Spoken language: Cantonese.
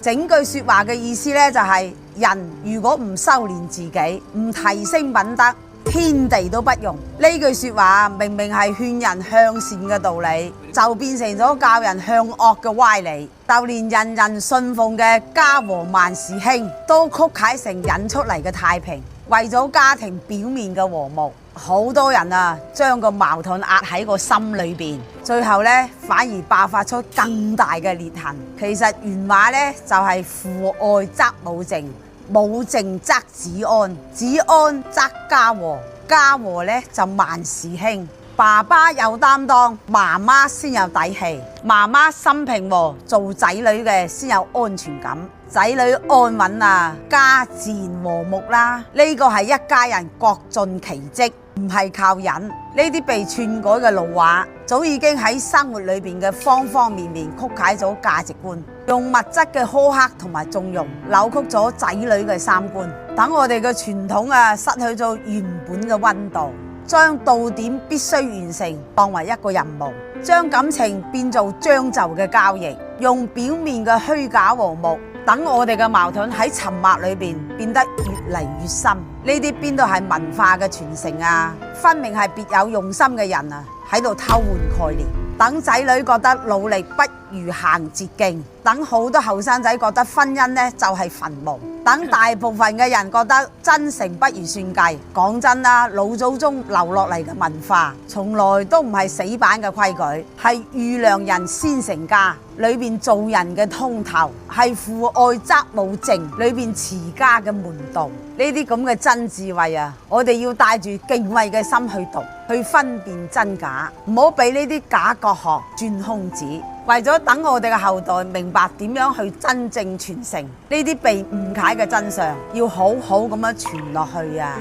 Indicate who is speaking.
Speaker 1: 整句說話嘅意思呢，就係人如果唔修煉自己，唔提升品德，天地都不容。呢句說話明明係勸人向善嘅道理，就變成咗教人向惡嘅歪理。就連人人信奉嘅家和萬事興，都曲解成引出嚟嘅太平。為咗家庭表面嘅和睦，好多人啊將個矛盾壓喺個心裏邊，最後呢反而爆發出更大嘅裂痕。其實原話呢就係父愛則母靜，母靜則子安，子安則家和，家和呢就萬事興。爸爸有擔當，媽媽先有底氣。媽媽心平和，做仔女嘅先有安全感，仔女安穩啊，家自然和睦啦。呢個係一家人各盡其職，唔係靠忍。呢啲被篡改嘅老話，早已經喺生活裏邊嘅方方面面曲解咗價值觀，用物質嘅苛刻同埋縱容，扭曲咗仔女嘅三觀，等我哋嘅傳統啊失去咗原本嘅溫度。將到點必須完成當為一個任務，將感情變做將就嘅交易，用表面嘅虛假和睦，等我哋嘅矛盾喺沉默裏邊變得越嚟越深。呢啲邊度係文化嘅傳承啊？分明係別有用心嘅人啊喺度偷換概念，等仔女覺得努力不如行捷徑，等好多後生仔覺得婚姻呢就係墳墓，等大部分嘅人覺得真誠不如算計。講真啦，老祖宗留落嚟嘅文化，從來都唔係死板嘅規矩，係預良人先成家裏邊做人嘅通透，係父愛則母靜裏邊持家嘅門道。呢啲咁嘅真智慧啊，我哋要帶住敬畏嘅心去讀，去分辨真假，唔好俾呢啲假國學鑽空子。為咗等我哋嘅後代明白點樣去真正傳承呢啲被誤解嘅真相，要好好咁樣傳落去啊！